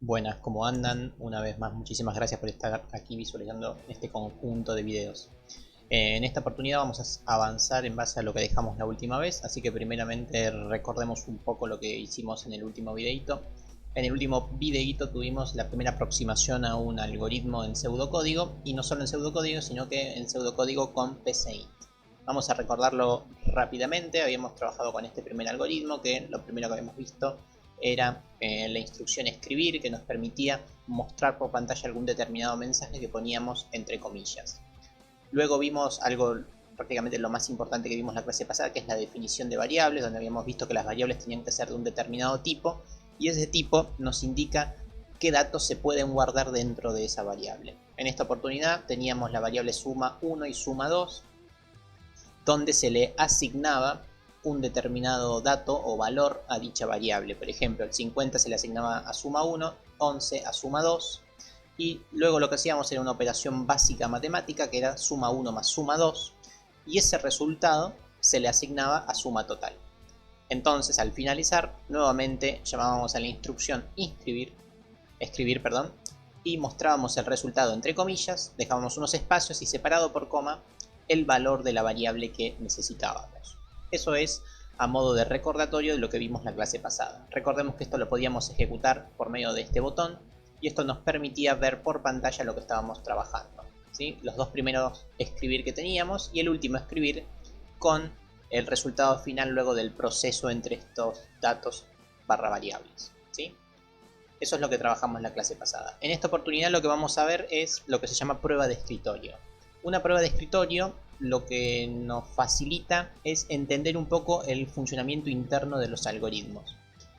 Buenas, ¿cómo andan? Una vez más, muchísimas gracias por estar aquí visualizando este conjunto de videos. En esta oportunidad vamos a avanzar en base a lo que dejamos la última vez, así que primeramente recordemos un poco lo que hicimos en el último videito. En el último videito tuvimos la primera aproximación a un algoritmo en pseudocódigo, y no solo en pseudocódigo, sino que en pseudocódigo con PCInt. Vamos a recordarlo rápidamente. Habíamos trabajado con este primer algoritmo, que lo primero que habíamos visto era la instrucción escribir, que nos permitía mostrar por pantalla algún determinado mensaje que poníamos entre comillas. Luego vimos algo, prácticamente lo más importante que vimos la clase pasada, que es la definición de variables, donde habíamos visto que las variables tenían que ser de un determinado tipo, y ese tipo nos indica qué datos se pueden guardar dentro de esa variable. En esta oportunidad teníamos la variable suma 1 y suma 2, donde se le asignaba un determinado dato o valor a dicha variable. Por ejemplo, el 50 se le asignaba a suma 1, 11 a suma 2, y luego lo que hacíamos era una operación básica matemática que era suma 1 más suma 2, y ese resultado se le asignaba a suma total. Entonces, al finalizar, nuevamente llamábamos a la instrucción escribir, y mostrábamos el resultado entre comillas, dejábamos unos espacios y separado por coma el valor de la variable que necesitábamos. Eso es a modo de recordatorio de lo que vimos la clase pasada. Recordemos que esto lo podíamos ejecutar por medio de este botón, y esto nos permitía ver por pantalla lo que estábamos trabajando, ¿sí? Los dos primeros escribir que teníamos y el último escribir con el resultado final luego del proceso entre estos datos barra variables, ¿sí? Eso es lo que trabajamos en la clase pasada. En esta oportunidad lo que vamos a ver es lo que se llama prueba de escritorio. Una prueba de escritorio lo que nos facilita es entender un poco el funcionamiento interno de los algoritmos.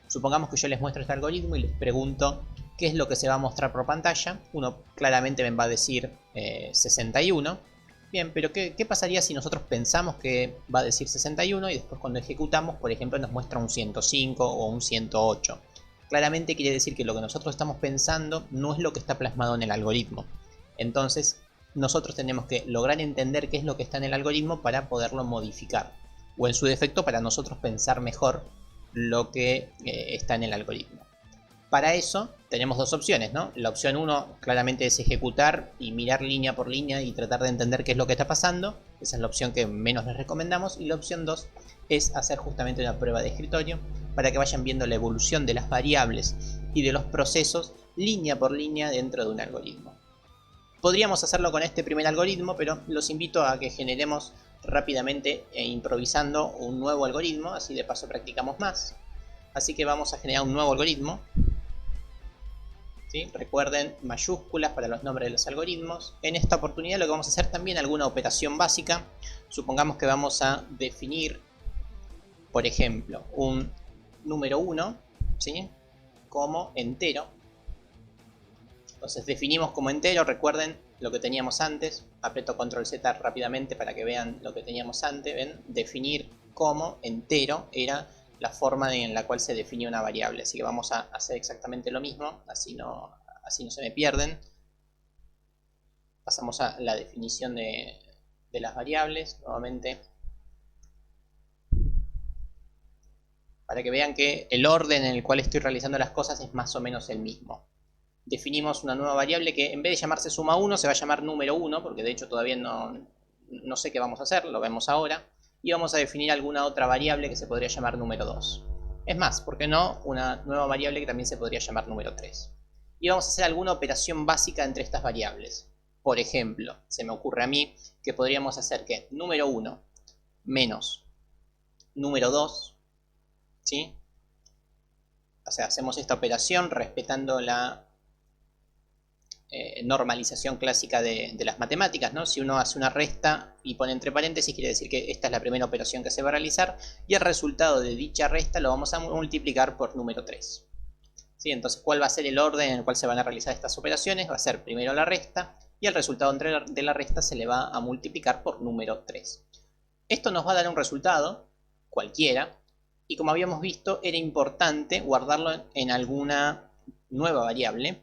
Supongamos que yo les muestro este algoritmo y les pregunto qué es lo que se va a mostrar por pantalla. Uno claramente me va a decir 61. Bien, pero ¿qué pasaría si nosotros pensamos que va a decir 61 y después cuando ejecutamos, por ejemplo, nos muestra un 105 o un 108? Claramente quiere decir que lo que nosotros estamos pensando no es lo que está plasmado en el algoritmo. Entonces, nosotros tenemos que lograr entender qué es lo que está en el algoritmo para poderlo modificar, o en su defecto para nosotros pensar mejor lo que está en el algoritmo. Para eso tenemos dos opciones, ¿no? La opción 1 claramente es ejecutar y mirar línea por línea y tratar de entender qué es lo que está pasando. Esa es la opción que menos les recomendamos. Y la opción 2 es hacer justamente una prueba de escritorio para que vayan viendo la evolución de las variables y de los procesos línea por línea dentro de un algoritmo. Podríamos hacerlo con este primer algoritmo, pero los invito a que generemos rápidamente e improvisando un nuevo algoritmo, así de paso practicamos más. Así que vamos a generar un nuevo algoritmo. ¿Sí? Recuerden, mayúsculas para los nombres de los algoritmos. En esta oportunidad lo que vamos a hacer también alguna operación básica. Supongamos que vamos a definir, por ejemplo, un número 1, ¿sí? Como entero. Entonces definimos como entero, recuerden lo que teníamos antes. Aprieto control Z rápidamente para que vean lo que teníamos antes. ¿Ven? Definir como entero era la forma en la cual se definía una variable. Así que vamos a hacer exactamente lo mismo, así no se me pierden. Pasamos a la definición de las variables nuevamente, para que vean que el orden en el cual estoy realizando las cosas es más o menos el mismo. Definimos una nueva variable que en vez de llamarse suma 1 se va a llamar número 1, porque de hecho todavía no sé qué vamos a hacer, lo vemos ahora. Y vamos a definir alguna otra variable que se podría llamar número 2. Es más, ¿por qué no? Una nueva variable que también se podría llamar número 3. Y vamos a hacer alguna operación básica entre estas variables. Por ejemplo, se me ocurre a mí que podríamos hacer que número 1 menos número 2, ¿sí? O sea, hacemos esta operación respetando la normalización clásica de las matemáticas, ¿no? Si uno hace una resta y pone entre paréntesis, quiere decir que esta es la primera operación que se va a realizar, y el resultado de dicha resta lo vamos a multiplicar por número 3. ¿Sí? Entonces, ¿cuál va a ser el orden en el cual se van a realizar estas operaciones? Va a ser primero la resta, y el resultado de la resta se le va a multiplicar por número 3. Esto nos va a dar un resultado, cualquiera, y como habíamos visto, era importante guardarlo en alguna nueva variable,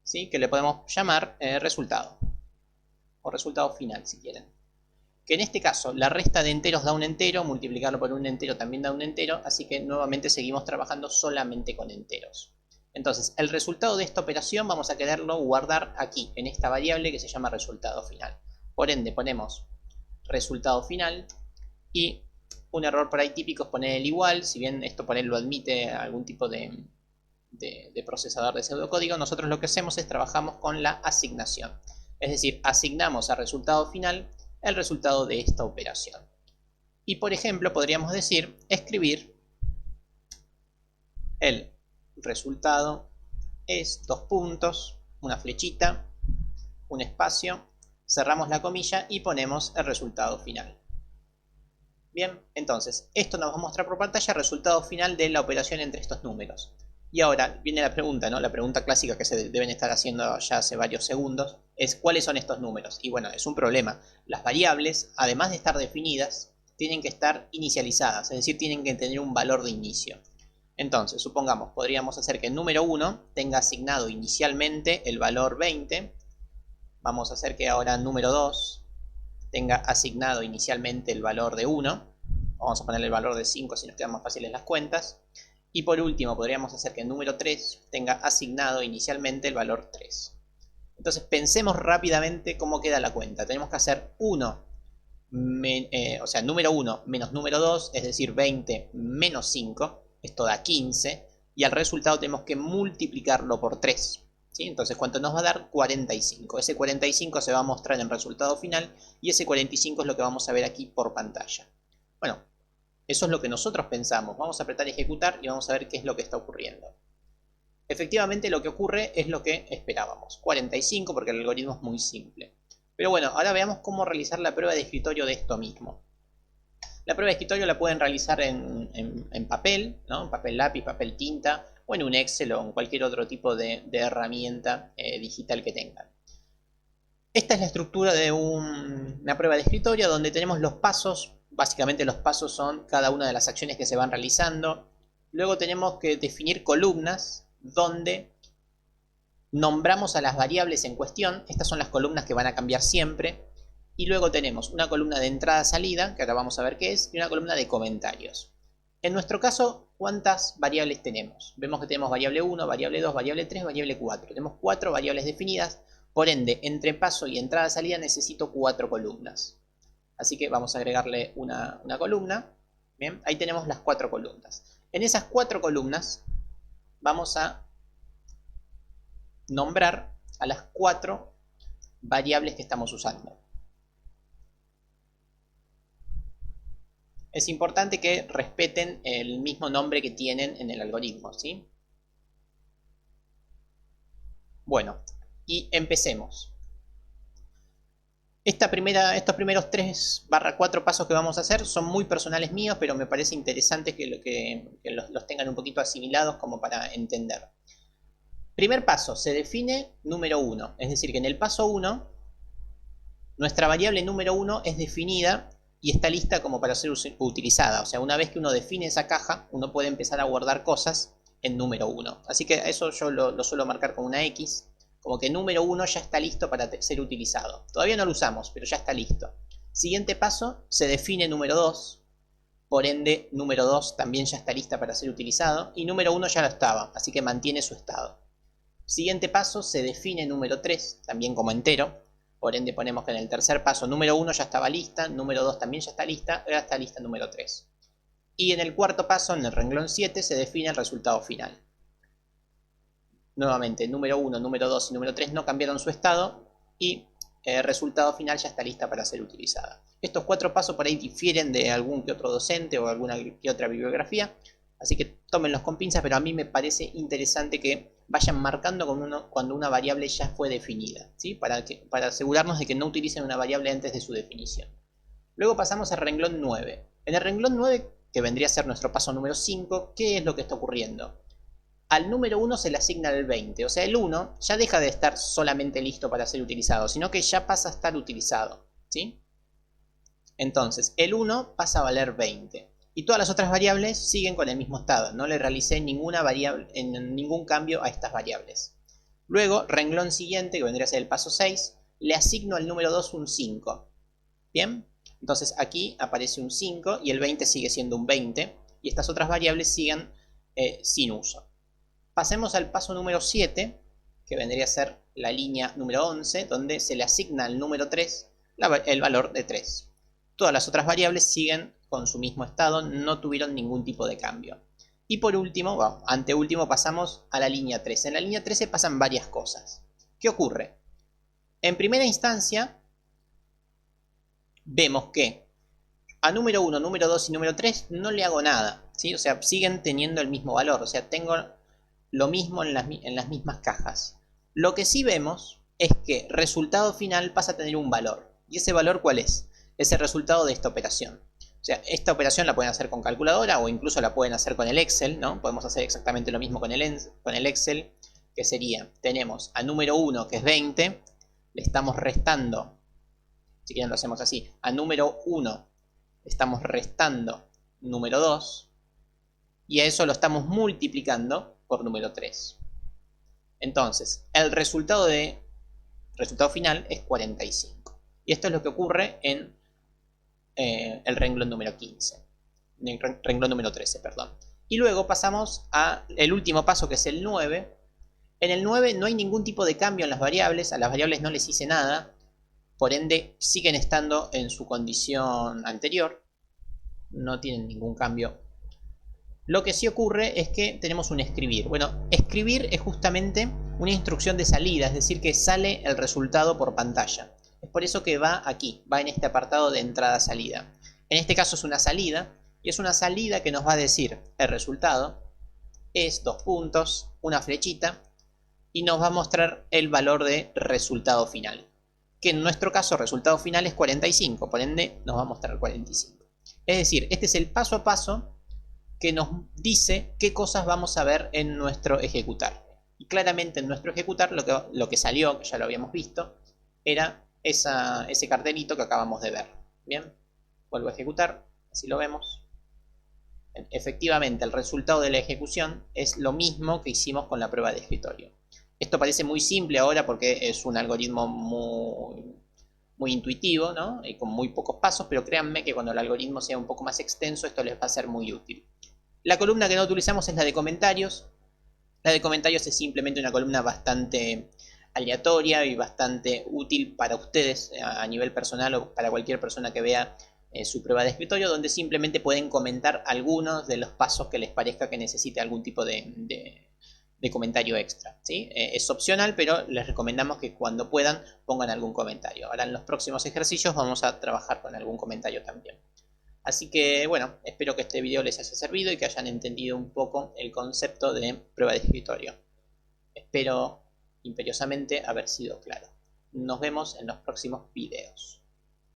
¿sí? Que le podemos llamar resultado, o resultado final si quieren. Que en este caso la resta de enteros da un entero, multiplicarlo por un entero también da un entero, así que nuevamente seguimos trabajando solamente con enteros. Entonces, el resultado de esta operación vamos a quererlo guardar aquí, en esta variable que se llama resultado final. Por ende, ponemos resultado final y un error por ahí típico es poner el igual. Si bien esto por ahí lo admite algún tipo de procesador de pseudocódigo, nosotros lo que hacemos es trabajamos con la asignación. Es decir, asignamos al resultado final el resultado de esta operación. Y por ejemplo, podríamos decir, escribir el resultado es dos puntos, una flechita, un espacio, cerramos la comilla y ponemos el resultado final. Bien, entonces, esto nos va a mostrar por pantalla el resultado final de la operación entre estos números. Y ahora viene la pregunta, ¿no? La pregunta clásica que se deben estar haciendo ya hace varios segundos es ¿cuáles son estos números? Y bueno, es un problema. Las variables, además de estar definidas, tienen que estar inicializadas, es decir, tienen que tener un valor de inicio. Entonces, supongamos, podríamos hacer que el número 1 tenga asignado inicialmente el valor 20. Vamos a hacer que ahora el número 2 tenga asignado inicialmente el valor de 1. Vamos a ponerle el valor de 5 si nos quedan más fáciles las cuentas. Y por último, podríamos hacer que el número 3 tenga asignado inicialmente el valor 3. Entonces, pensemos rápidamente cómo queda la cuenta. Tenemos que hacer 1, o sea, número 1 menos número 2, es decir, 20 menos 5. Esto da 15. Y al resultado tenemos que multiplicarlo por 3. ¿Sí? Entonces, ¿cuánto nos va a dar? 45. Ese 45 se va a mostrar en el resultado final y ese 45 es lo que vamos a ver aquí por pantalla. Bueno, eso es lo que nosotros pensamos. Vamos a apretar ejecutar y vamos a ver qué es lo que está ocurriendo. Efectivamente, lo que ocurre es lo que esperábamos. 45 porque el algoritmo es muy simple. Pero bueno, ahora veamos cómo realizar la prueba de escritorio de esto mismo. La prueba de escritorio la pueden realizar en papel, ¿no? En papel lápiz, papel tinta, o en un Excel o en cualquier otro tipo de herramienta digital que tengan. Esta es la estructura de una prueba de escritorio donde tenemos los pasos. Básicamente los pasos son cada una de las acciones que se van realizando. Luego tenemos que definir columnas donde nombramos a las variables en cuestión. Estas son las columnas que van a cambiar siempre. Y luego tenemos una columna de entrada-salida, que ahora vamos a ver qué es, y una columna de comentarios. En nuestro caso, ¿cuántas variables tenemos? Vemos que tenemos variable 1, variable 2, variable 3, variable 4. Tenemos 4 variables definidas, por ende, entre paso y entrada-salida necesito 4 columnas. Así que vamos a agregarle una columna. Bien, ahí tenemos las 4 columnas. En esas 4 columnas vamos a nombrar a las 4 variables que estamos usando. Es importante que respeten el mismo nombre que tienen en el algoritmo, ¿sí? Bueno, y empecemos. Estos primeros 3/4 pasos que vamos a hacer son muy personales míos, pero me parece interesante que los tengan un poquito asimilados como para entender. Primer paso, se define número 1, es decir, que en el paso 1, nuestra variable número 1 es definida y está lista como para ser utilizada. O sea, una vez que uno define esa caja, uno puede empezar a guardar cosas en número 1. Así que eso yo lo suelo marcar con una X, como que número 1 ya está listo para ser utilizado. Todavía no lo usamos, pero ya está listo. Siguiente paso, se define número 2. Por ende, número 2 también ya está lista para ser utilizado. Y número 1 ya lo estaba, así que mantiene su estado. Siguiente paso, se define número 3, también como entero. Por ende ponemos que en el tercer paso número 1 ya estaba lista, número 2 también ya está lista, ahora está lista número 3. Y en el cuarto paso, en el renglón 7, se define el resultado final. Nuevamente, número 1, número 2 y número 3 no cambiaron su estado y el resultado final ya está lista para ser utilizada. Estos 4 pasos por ahí difieren de algún que otro docente o alguna que otra bibliografía, así que tómenlos con pinzas, pero a mí me parece interesante que vayan marcando cuando una variable ya fue definida, ¿sí? Para asegurarnos de que no utilicen una variable antes de su definición. Luego pasamos al renglón 9. En el renglón 9, que vendría a ser nuestro paso número 5, ¿qué es lo que está ocurriendo? Al número 1 se le asigna el 20, o sea, el 1 ya deja de estar solamente listo para ser utilizado, sino que ya pasa a estar utilizado, ¿sí? Entonces, el 1 pasa a valer 20. Y todas las otras variables siguen con el mismo estado. No le realicé ningún cambio a estas variables. Luego, renglón siguiente, que vendría a ser el paso 6, le asigno al número 2 un 5. ¿Bien? Entonces aquí aparece un 5 y el 20 sigue siendo un 20. Y estas otras variables siguen sin uso. Pasemos al paso número 7, que vendría a ser la línea número 11, donde se le asigna al número 3 el valor de 3. Todas las otras variables siguen con su mismo estado, no tuvieron ningún tipo de cambio. Y por último, bueno, anteúltimo, pasamos a la línea 13. En la línea 13 pasan varias cosas. ¿Qué ocurre? En primera instancia, vemos que a número 1, número 2 y número 3 no le hago nada, ¿sí? O sea, siguen teniendo el mismo valor, o sea, tengo lo mismo en las mismas cajas. Lo que sí vemos es que resultado final pasa a tener un valor. ¿Y ese valor cuál es? Es el resultado de esta operación. O sea, esta operación la pueden hacer con calculadora o incluso la pueden hacer con el Excel, ¿no? Podemos hacer exactamente lo mismo con el Excel, que sería, tenemos a número 1, que es 20, le estamos restando, si quieren lo hacemos así, a número 1 estamos restando número 2 y a eso lo estamos multiplicando por número 3. Entonces, el resultado final es 45. Y esto es lo que ocurre en el renglón número 15. En el renglón número 13, perdón. Y luego pasamos al último paso, que es el 9. En el 9 no hay ningún tipo de cambio en las variables. A las variables no les hice nada. Por ende, siguen estando en su condición anterior. No tienen ningún cambio. Lo que sí ocurre es que tenemos un escribir. Bueno, escribir es justamente una instrucción de salida, es decir, que sale el resultado por pantalla. Es por eso que va aquí, va en este apartado de entrada-salida. En este caso es una salida, y es una salida que nos va a decir el resultado es 2 puntos, una flechita, y nos va a mostrar el valor de resultado final. Que en nuestro caso resultado final es 45, por ende nos va a mostrar 45. Es decir, este es el paso a paso que nos dice qué cosas vamos a ver en nuestro ejecutar. Y claramente en nuestro ejecutar lo que salió, que ya lo habíamos visto, era ese cartelito que acabamos de ver. Bien, vuelvo a ejecutar, así lo vemos. Efectivamente, el resultado de la ejecución es lo mismo que hicimos con la prueba de escritorio. Esto parece muy simple ahora porque es un algoritmo muy intuitivo, ¿no? Y con muy pocos pasos, pero créanme que cuando el algoritmo sea un poco más extenso, esto les va a ser muy útil. La columna que no utilizamos es la de comentarios. La de comentarios es simplemente una columna bastante aleatoria y bastante útil para ustedes a nivel personal o para cualquier persona que vea su prueba de escritorio, donde simplemente pueden comentar algunos de los pasos que les parezca que necesite algún tipo de comentario extra, ¿sí? Es opcional, pero les recomendamos que cuando puedan pongan algún comentario. Ahora en los próximos ejercicios vamos a trabajar con algún comentario también. Así que bueno, espero que este video les haya servido y que hayan entendido un poco el concepto de prueba de escritorio. Espero imperiosamente haber sido claro. Nos vemos en los próximos videos.